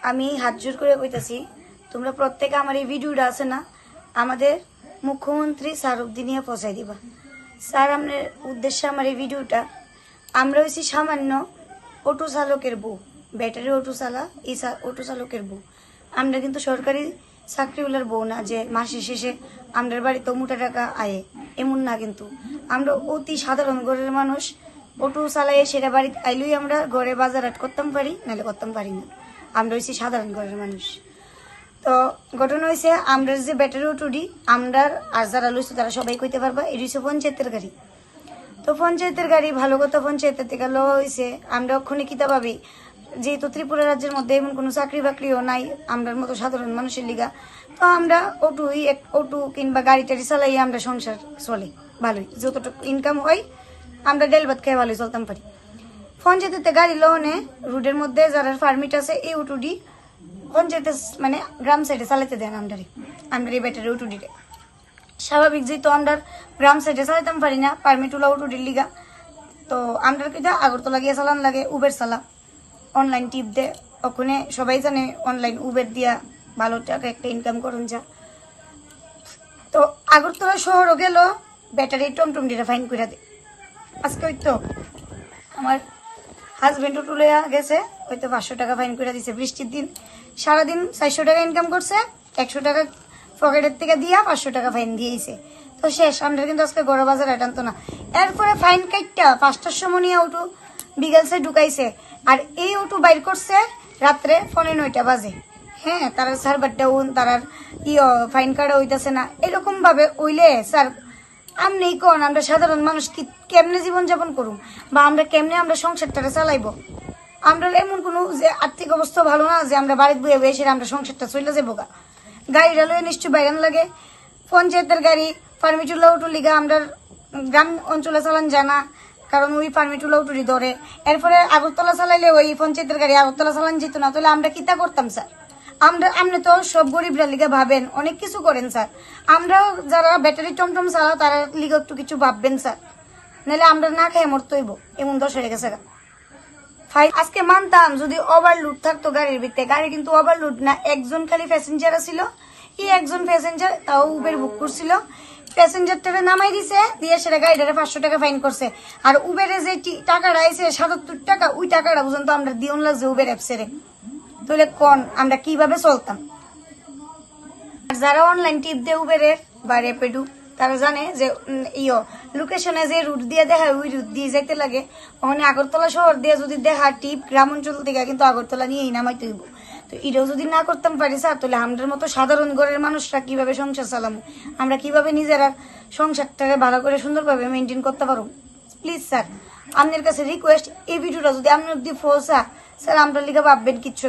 আমি হাত জোর করে কইতাছি, তোমরা প্রত্যেকে আমার এই ভিডিওটা আছে না আমাদের মুখ্যমন্ত্রী স্যার অব্দি নিয়ে পৌঁছাই দিবা। স্যার, আপনার উদ্দেশ্যে আমার এই ভিডিওটা। আমরা হয়েছি সামান্য অটো চালকের বউ, ব্যাটারি অটো চালা এই অটো চালকের বউ। আমরা কিন্তু সরকারি চাকরিওয়ালার বউ না যে মাসের শেষে আমাদের বাড়িতে মোটা টাকা আয়ে, এমন না। কিন্তু আমরা অতি সাধারণ ঘরের মানুষ। অটো চালাই সেটা বাড়িতে আইলেই আমরা ঘরে বাজার হাট করতাম পারি, নাহলে করতাম পারি না। আমরা হয়েছি সাধারণ ঘরের মানুষ। তো ঘটনা হয়েছে, আমরা যে ব্যাটারি অটোটি আমরা আর যারা লইছো তারা সবাই কইতে পারবা, এটি হচ্ছে পঞ্চায়েতের গাড়ি। তো পঞ্চায়েতের গাড়ি ভালো কথা, পঞ্চায়েতের থেকে লো হয়েছে। আমরা ওখানে কিতা পাবি, যেহেতু ত্রিপুরা রাজ্যের মধ্যে এমন কোনো চাকরি বাকরিও নাই আমরার মতো সাধারণ মানুষের লিগা। তো আমরা অটো কিংবা গাড়ি টাড়ি চালাই আমরা সংসার চলে ভালোই, যতটুকু ইনকাম হয় আমরা ডাল ভাত খেয়ে ভালোই চলতাম পারি। পঞ্চায়েতের গাড়ি লোনে রোডের মধ্যে যারা পারমিট আছে এই অটোটি পঞ্চায়েতের মানে গ্রাম সাইডে চালাতে দেন আমরা এই ব্যাটারি অটোটিতে। স্বাভাবিক, যেহেতু আমরা গ্রাম সাইডে চালাতাম পারি না পারমিট ওলা অটোটির লিগা, তো আমরা কিন্তু আগরতলা গিয়ে চালান লাগে উবের চালা, অনলাইন টিপ দে। ওখানে সবাই জানে অনলাইন উবের দিয়া ভালো টাকা একটা ইনকাম করুন যা। তো আগরতলা শহরও গেল ব্যাটারি টমটম দিয়ে ফাইন করে দে। আজকে ওই তো আমার হাজবেন্ডও তুলে গেছে, হয়তো 500 টাকা ফাইন করে দিছে। বৃষ্টির দিন সারাদিন 400 টাকা ইনকাম করছে, 100 টাকা পকেটের থেকে দিয়া 500 টাকা ফাইন দিয়েছে। তো শেষ, আমরা কিন্তু আজকে গড় বাজার আটানতো না। এরপরে ফাইন কাটটা 5টার সময় নিয়ে অটো বিকেলসে ঢুকাইছে, আর এই অটো বাইর করছে রাত্রে 9:15 বাজে। হ্যাঁ, তারা সার্ভার ডাউন, তারার ফাইন কাটা হইতেছে না। এরকম ভাবে ওইলে স্যার আমনি কোন আমরা সাধারণ মানুষ কি কেমনে জীবনযাপন করুম, বা আমরা কেমনে আমরা সংসারটা চালাইবো? আমরা এমন কোনো যে আর্থিক অবস্থা ভালো না যে আমরা বাড়িতে বয়ে বসে আমরা সংসারটা চলে যাবো গা। গাড়িটা লয়ে নিশ্চয় বাইরান লাগে। পঞ্চায়েতের গাড়ি পারমিটুল্লা উঠু লিগা আমরা গ্রাম অঞ্চলে চালান জানা, কারণ ওই পারমিটুল্লা উঠুরি ধরে। এরপরে আগরতলা চালাইলে ওই পঞ্চায়েতের গাড়ি আগরতলা চালান যেত না, তাহলে আমরা কিতা করতাম স্যার? আপনি তো সব গরিবরা লিগা ভাবেন, অনেক কিছু করেন স্যার। আমরাও যারা ব্যাটারি টমটম চালাও তারা লিগা একটু কিছু ভাববেন স্যার, নাহলে আমরা না খেয়ে মরতে হইব, এমন দশ হয়ে গেছে। আজকে মানতাম যদি ওভারলোড থাকতো গাড়ির ভিতরে, গাড়ি কিন্তু ওভারলোড না, একজন খালি প্যাসেঞ্জার ছিল। এই একজন প্যাসেঞ্জার তাও উবের বুক করছিল, প্যাসেঞ্জারটারে নামাই দিছে, দিয়ে সেটা গাড়িটারে 500 টাকা ফাইন করছে। আর উবেরে যে টাকাটা আইছে 77 টাকা, ওই টাকাটা পর্যন্ত আমরা দিওন লাগছে উবের অ্যাপসেরে। তাহলে কোন আমরা কিভাবে চলতাম? আর যারা অনলাইন টিপ দেয় উবেরের বা র্যাপিডো, তারা জানে যে লোকেশনে যে রুট দিয়ে দেখায় ওই রুট দিয়ে যাইতে লাগে। ওখানে আগরতলা শহর দিয়ে যদি দেখা টিপ গ্রাম অঞ্চল থেকে কিন্তু আগরতলা নিয়েই নামাইতে হইব। তো এটাও যদি না করতাম পারি স্যার, তাহলে আমাদের মতো সাধারণ ঘরের মানুষরা কিভাবে সংসার চালাবো? আমরা কিভাবে নিজেরা সংসারটাকে ভালো করে সুন্দরভাবে মেনটেন করতে পারবো? প্লিজ স্যার, আপনার কাছে রিকোয়েস্ট, এই ভিডিওটা যদি আপনি অব্দি পৌঁছা স্যার, আমরা লিখে ভাববেন কিচ্ছু